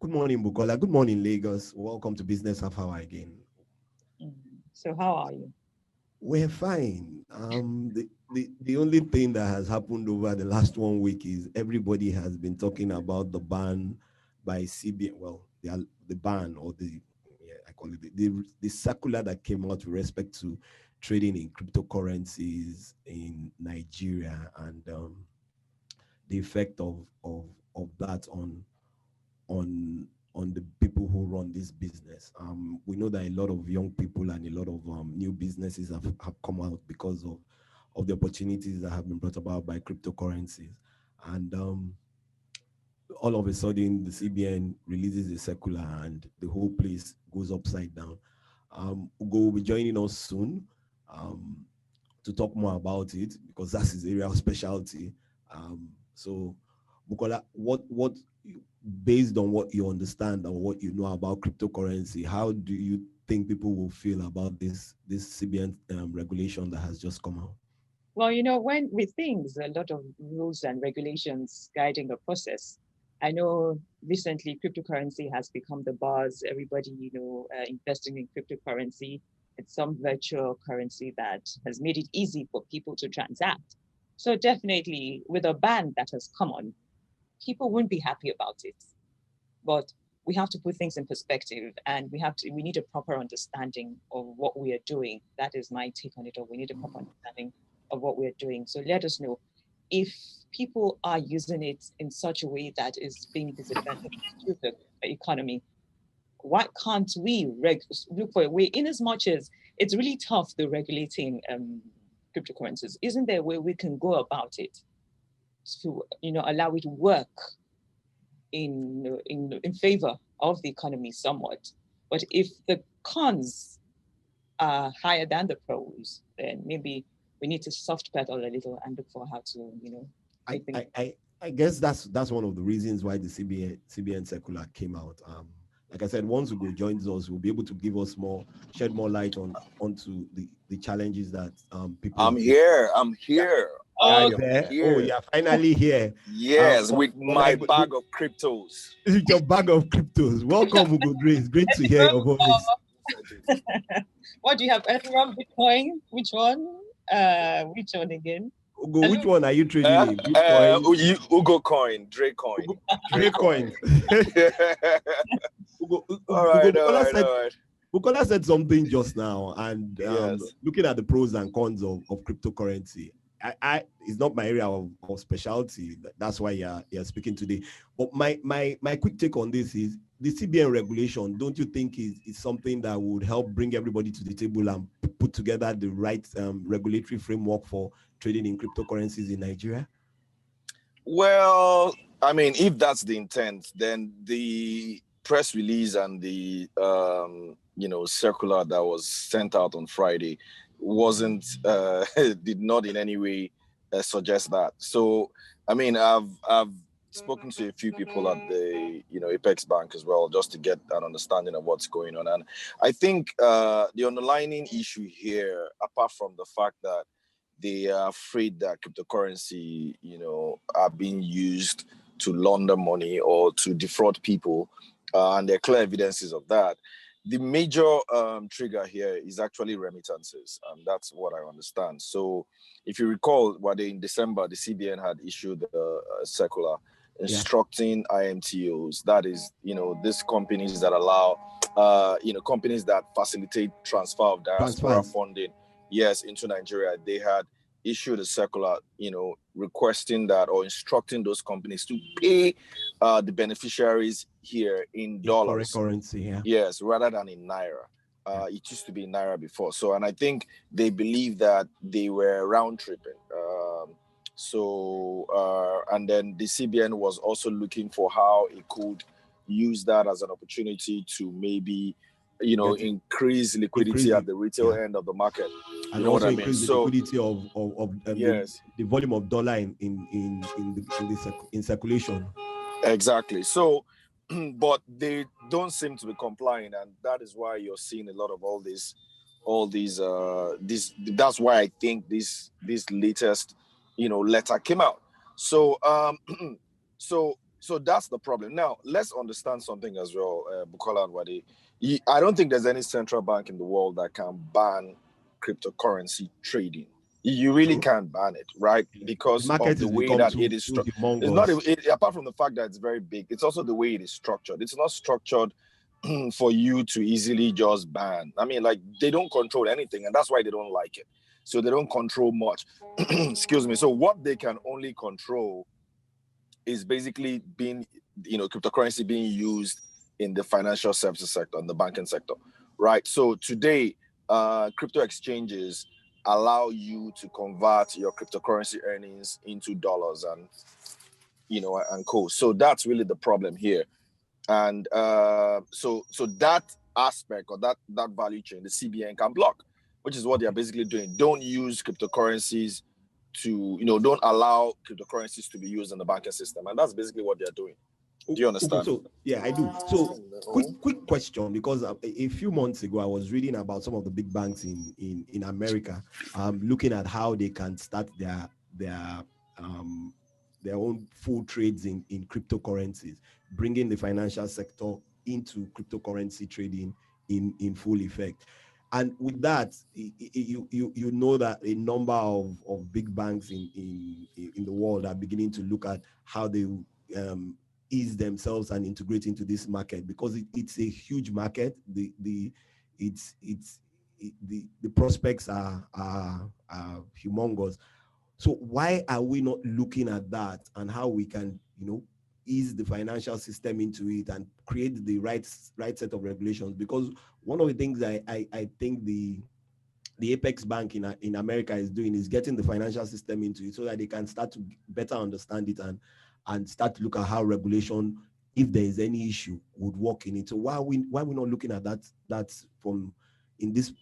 Good morning, Bukola. Good morning, Lagos. Welcome to Business Half Hour again. So how are you? We're fine. The only thing that has happened over the last 1 week is everybody has been talking about the ban by CBN. Well, the ban or I call it the circular that came out with respect to trading in cryptocurrencies in Nigeria and the effect of that on on the people who run this business. We know that a lot of young people and a lot of new businesses have come out because of the opportunities that have been brought about by cryptocurrencies. And all of a sudden, the CBN releases a circular and the whole place goes upside down. Ugo will be joining us soon to talk more about it because that's his area of specialty. So, Bukola, what based on what you understand and what you know about cryptocurrency, how do you think people will feel about this CBN regulation that has just come out? Well, when with things, a lot of rules and regulations guiding the process. I know recently cryptocurrency has become the buzz. Everybody, investing in cryptocurrency. It's some virtual currency that has made it easy for people to transact. So definitely with a ban that has come on, people wouldn't be happy about it. But we have to put things in perspective and we need a proper understanding of what we are doing. That is my take on it all. We need a proper understanding of what we're doing. So let us know if people are using it in such a way that is being disadvantageous to the economy. Why can't we look for a way, in as much as it's really tough, the regulating cryptocurrencies? Isn't there a way we can go about it to allow it to work in favor of the economy somewhat? But if the cons are higher than the pros, then maybe we need to soft pedal a little and look for how to, I guess that's one of the reasons why the CBN circular came out. Like I said, once Ugo joins us, we'll be able to give us shed more light onto the challenges that people. I'm here. Oh, you're finally here. Yes, with my bag of cryptos. With your bag of cryptos. Welcome, Ugo Dre. It's great to hear your voice. What do you have? Ethereum, Bitcoin? Which one? Which one again? Ugo, which one are you trading in? Bitcoin? Ugo coin, Dre coin. Dre coin. All right. Bukola said something just now, and yes. Looking at the pros and cons of cryptocurrency, it's not my area of specialty. That's why you're speaking today. But my quick take on this is the CBN regulation. Don't you think is something that would help bring everybody to the table and put together the right regulatory framework for trading in cryptocurrencies in Nigeria? Well, I mean, if that's the intent, then the press release and the circular that was sent out on Friday did not in any way suggest that. So, I mean, I've spoken to a few people at the Apex Bank as well, just to get an understanding of what's going on. And I think the underlying issue here, apart from the fact that they are afraid that cryptocurrency, are being used to launder money or to defraud people, and there are clear evidences of that. The major trigger here is actually remittances. That's what I understand. So if you recall, in December, the CBN had issued a circular instructing IMTOs, that is, these companies that allow, companies that facilitate transfer of diaspora funding, into Nigeria. They had issued a circular, requesting that or instructing those companies to pay the beneficiaries here in dollars. Currency, Yes, rather than in Naira. It used to be in Naira before. So, and I think they believe that they were round tripping. And then the CBN was also looking for how it could use that as an opportunity to maybe, increase liquidity at the retail end of the market. And also increase the liquidity of the volume of dollar in circulation. Exactly. So, but they don't seem to be complying, and that is why you're seeing a lot of all these. That's why I think this latest, letter came out. So, so that's the problem. Now, let's understand something as well, Bukola and Wade. I don't think there's any central bank in the world that can ban cryptocurrency trading. You really can't ban it, right? Because the market of the has way become that too, it is too structured. It's not, humongous. apart from the fact that it's very big, it's also the way it is structured. It's not structured for you to easily just ban. I mean, like, they don't control anything, and that's why they don't like it. So they don't control much. Excuse me. So what they can only control is basically being, cryptocurrency being used in the financial services sector, in the banking sector, right? So today, crypto exchanges allow you to convert your cryptocurrency earnings into dollars and, and co. So that's really the problem here. And so that aspect, or that value chain, the CBN can block, which is what they are basically doing. Don't use cryptocurrencies to, don't allow cryptocurrencies to be used in the banking system, and that's basically what they're doing. Do you understand? Okay, so yeah, I do. So quick question, because a few months ago I was reading about some of the big banks in America, looking at how they can start their own full trades in cryptocurrencies, bringing the financial sector into cryptocurrency trading in full effect. And with that, you know that a number of big banks in the world are beginning to look at how they ease themselves and integrate into this market, because it's a huge market. The prospects are humongous. So why are we not looking at that and how we can, ease the financial system into it and create the right set of regulations? Because one of the things I think the Apex Bank in America is doing is getting the financial system into it so that they can start to better understand it and start to look at how regulation, if there is any issue, would work in it. So why are we not looking at that from in this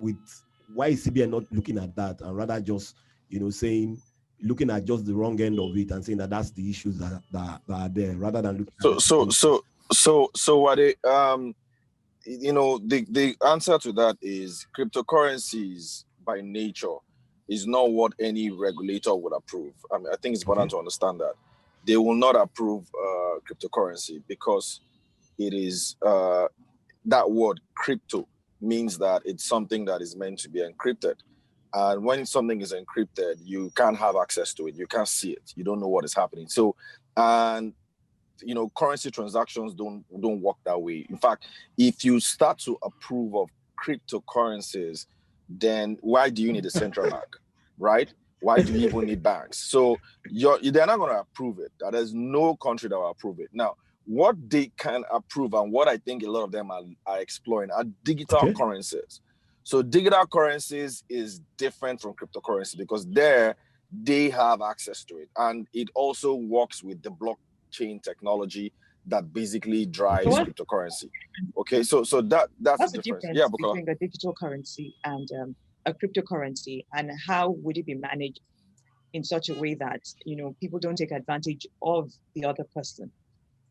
with why is CBN not looking at that, and rather just saying, looking at just the wrong end of it and saying that that's the issues that are there, rather than looking at what it the answer to that is cryptocurrencies by nature is not what any regulator would approve. I mean, I think it's important to understand that they will not approve cryptocurrency because it is that word crypto means that it's something that is meant to be encrypted. And when something is encrypted, you can't have access to it. You can't see it. You don't know what is happening. So, and currency transactions don't work that way. In fact, if you start to approve of cryptocurrencies, then why do you need a central bank, right? Why do you even need banks? So they're not going to approve it. There's no country that will approve it. Now, what they can approve, and what I think a lot of them are exploring, are digital currencies. So digital currencies is different from cryptocurrency because there they have access to it, and it also works with the blockchain technology that basically drives cryptocurrency. Okay, so that's the difference. Yeah, between a digital currency and a cryptocurrency, and how would it be managed in such a way that people don't take advantage of the other person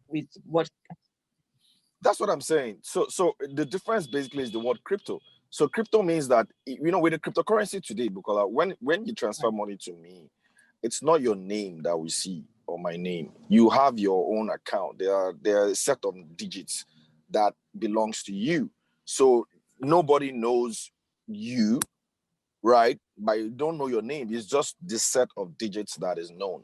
with what? That's what I'm saying. So the difference basically is the word crypto. So crypto means that with the cryptocurrency today, Bukola, when you transfer money to me, it's not your name that we see or my name. You have your own account. There are a set of digits that belongs to you. So nobody knows you, right? But you don't know your name. It's just this set of digits that is known.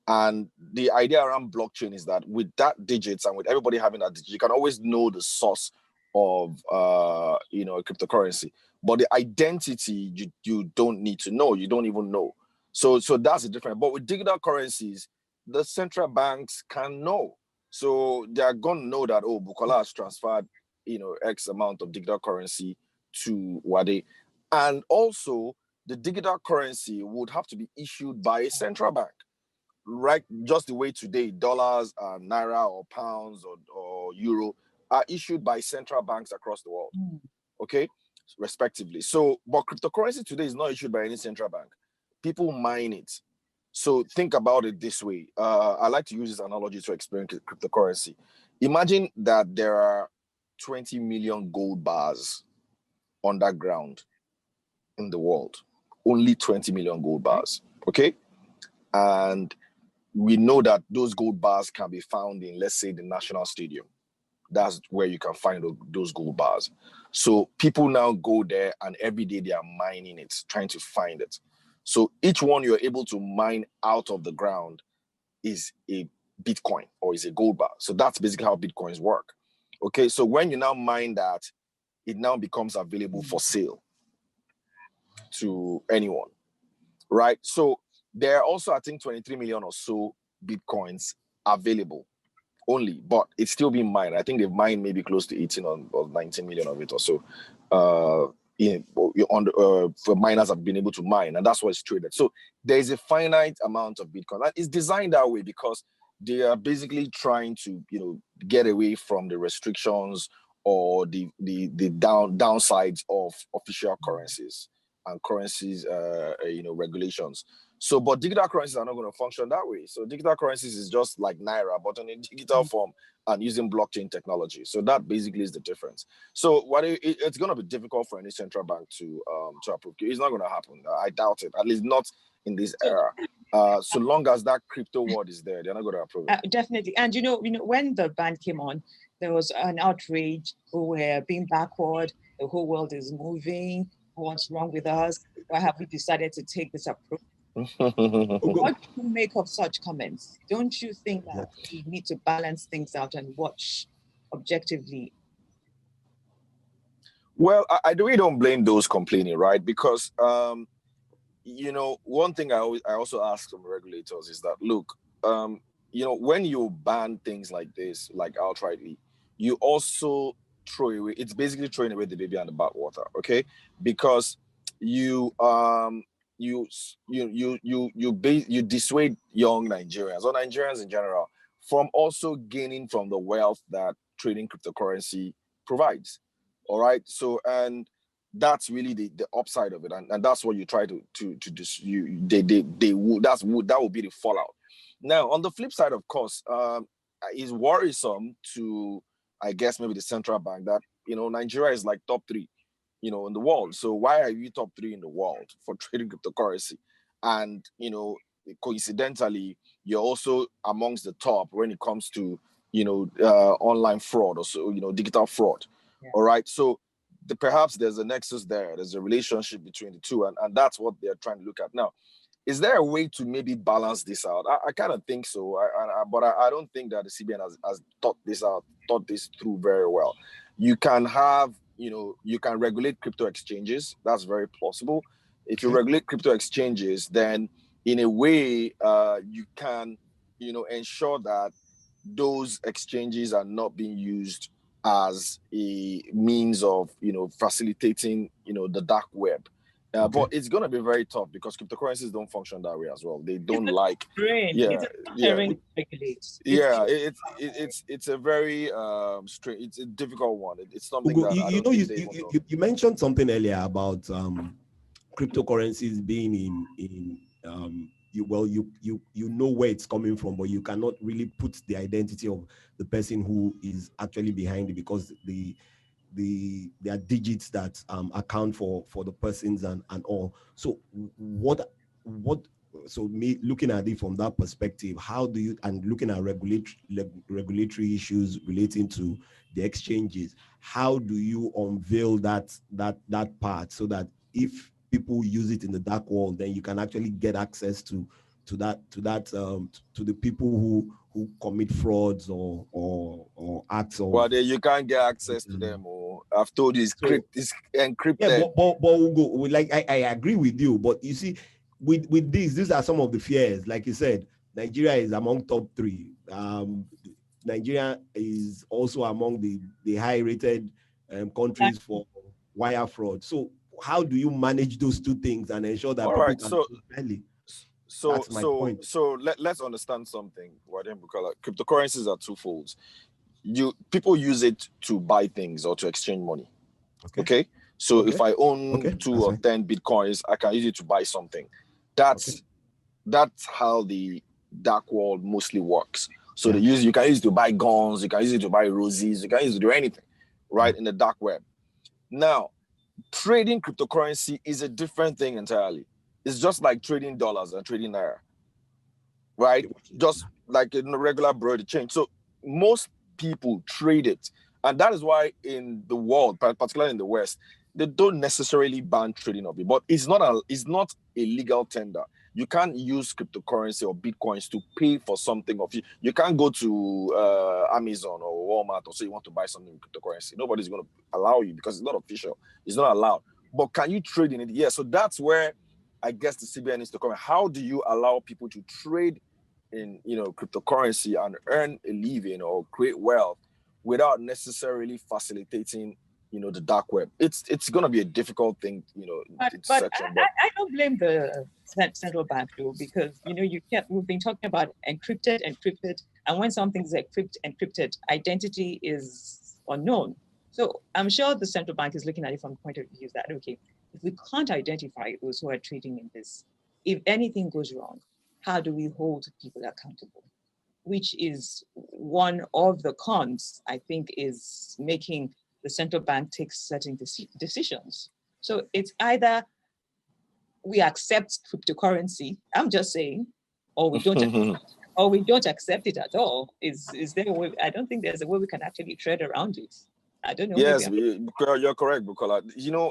And the idea around blockchain is that with that digits and with everybody having that digit, you can always know the source of a cryptocurrency. But the identity you don't need to know. You don't even know. So that's the difference. But with digital currencies, the central banks can know. So they are going to know that, Bukola has transferred, X amount of digital currency to Wade. And also, the digital currency would have to be issued by a central bank, right? Just the way today dollars, naira, or pounds, or euro are issued by central banks across the world, okay, respectively. So, but cryptocurrency today is not issued by any central bank. People mine it. So think about it this way. I like to use this analogy to explain cryptocurrency. Imagine that there are 20 million gold bars underground in the world. Only 20 million gold bars, okay? And we know that those gold bars can be found in, let's say, the National Stadium. That's where you can find those gold bars. So people now go there, and every day they are mining it, trying to find it. So each one you're able to mine out of the ground is a Bitcoin or is a gold bar. So that's basically how Bitcoins work. Okay, so when you now mine that, it now becomes available for sale to anyone, right? So there are also, I think, 23 million or so Bitcoins available only, but it's still being mined. I think they've mined maybe close to 18 or 19 million of it or so. For miners have been able to mine, and that's what's traded. So there is a finite amount of Bitcoin, and it's designed that way because they are basically trying to, get away from the restrictions or the downsides of official currencies and currencies, regulations. So, but digital currencies are not going to function that way. So digital currencies is just like Naira, but in a digital form and using blockchain technology. So that basically is the difference. So it's going to be difficult for any central bank to approve. It's not going to happen. I doubt it, at least not in this era. So long as that crypto world is there, they're not going to approve it. Definitely. And, when the ban came on, there was an outrage. We're being backward. The whole world is moving. What's wrong with us? Why have we decided to take this approach? What do you make of such comments? Don't you think that we need to balance things out and watch objectively? Well, I really don't blame those complaining, right? Because one thing I also ask from regulators is that, look, when you ban things like this, like outrightly, you also throw away. It's basically throwing away the baby and the bathwater, okay? Because you dissuade young Nigerians or Nigerians in general from also gaining from the wealth that trading cryptocurrency provides. All right. So, and that's really the upside of it, and that's what you try to that will be the fallout. Now, on the flip side, of course, is worrisome to, I guess, maybe the central bank that Nigeria is like top 3 in the world. So why are you top 3 in the world for trading cryptocurrency? And coincidentally, you're also amongst the top when it comes to online fraud, or so digital fraud. Yeah. All right, so perhaps there's a nexus there. There's a relationship between the two, and that's what they're trying to look at now. Is there a way to maybe balance this out? I kind of think so, but I don't think that the CBN has thought this through very well. You can have, you can regulate crypto exchanges. That's very plausible. If you regulate crypto exchanges, then in a way, you can, ensure that those exchanges are not being used as a means of, facilitating, the dark web. But it's going to be very tough because cryptocurrencies don't function that way as well. They don't like, it's a very it's a difficult one. It's something Ugo, that you mentioned something earlier about cryptocurrencies being in you know where it's coming from, but you cannot really put the identity of the person who is actually behind it because there are digits that account for the persons and all. So so me looking at it from that perspective, how do you, and looking at regulatory issues relating to the exchanges, how do you unveil that part so that if people use it in the dark world, then you can actually get access to the people who commit frauds or acts of. Well, you can't get access to them. Or I've told you, it's encrypted. Yeah, but Ugo, like I agree with you, but you see, with these are some of the fears. Like you said, Nigeria is among top 3. Nigeria is also among the high-rated countries for wire fraud. So how do you manage those two things and ensure that people can do fairly? That's my point. So let's understand something. Cryptocurrencies are twofold. People use it to buy things or to exchange money. Okay? So if I own 2 or 10 Bitcoins, I can use it to buy something. That's how the dark world mostly works. So you can use it to buy guns, you can use it to buy roses, you can use it to do anything, right, in the dark web. Now, trading cryptocurrency is a different thing entirely. It's just like trading dollars and trading naira. right? Just like in a regular bread change. So most people trade it. And that is why in the world, particularly in the West, they don't necessarily ban trading of it. But it's not a legal tender. You can't use cryptocurrency or bitcoins to pay for something of you. You can't go to Amazon or Walmart or say you want to buy something with cryptocurrency. Nobody's going to allow you because it's not official. It's not allowed. But can you trade in it? Yeah. So that's where I guess the CBN needs to come. How do you allow people to trade in, cryptocurrency and earn a living or create wealth without necessarily facilitating, the dark web? It's going to be a difficult thing, But I don't blame the central bank though, because we've been talking about encrypted, and when something's encrypted, identity is unknown. So I'm sure the central bank is looking at it from the point of view that, okay, if we can't identify those who are trading in this, if anything goes wrong, how do we hold people accountable? Which is one of the cons, I think, is making the central bank take certain decisions. So it's either we accept cryptocurrency, I'm just saying, or we don't accept it at all. Is there a way? I don't think there's a way we can actually tread around it. I don't know. Yes, you're correct, Bukola.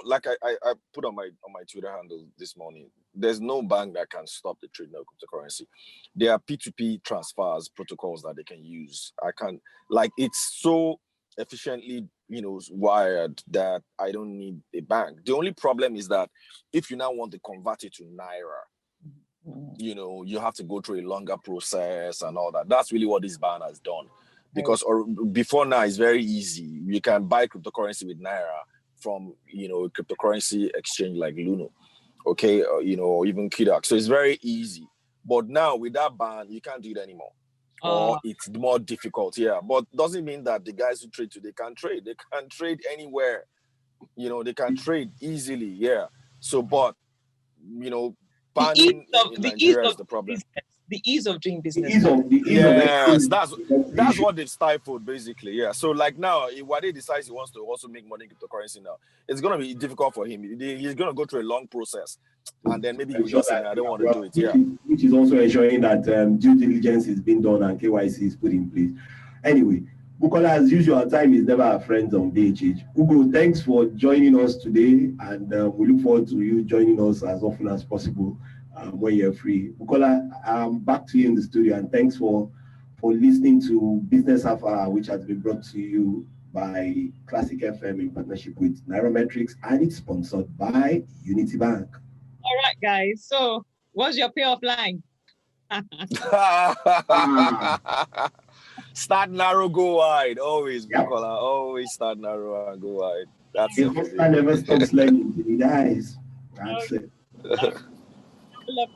Like I put on my Twitter handle this morning, there's no bank that can stop the trading of cryptocurrency. There are P2P transfers protocols that they can use. It's so efficiently, wired that I don't need a bank. The only problem is that if you now want to convert it to Naira, you have to go through a longer process and all that. That's really what this ban has done. Because before now, it's very easy. You can buy cryptocurrency with Naira from, a cryptocurrency exchange like Luno, okay, or even Kidak. So it's very easy. But now with that ban, you can't do it anymore. Or it's more difficult, yeah. But doesn't mean that the guys who trade today can trade. They can trade anywhere. They can trade easily, yeah. So, but, banning in Nigeria is the problem. The ease of doing business. Yes, that's what they've stifled, basically. Yeah. So like now, if Wade decides he wants to also make money in cryptocurrency now, it's gonna be difficult for him. He's gonna go through a long process, and then maybe he'll just say, "I don't want to do it." Yeah. Which is also ensuring that due diligence is being done and KYC is put in place. Anyway, Bukola, as usual, time is never our friends on BHH. Ugo, thanks for joining us today, and we look forward to you joining us as often as possible. When you're free. Bukola, back to you in the studio, and thanks for listening to Business Half Hour, which has been brought to you by Classic FM in partnership with Nairametrics, and it's sponsored by Unity Bank. All right, guys. So what's your payoff line? Start narrow, go wide. Always, Bukola. Always start narrow and go wide. That's it. I never stops learning. He dies. That's it. Love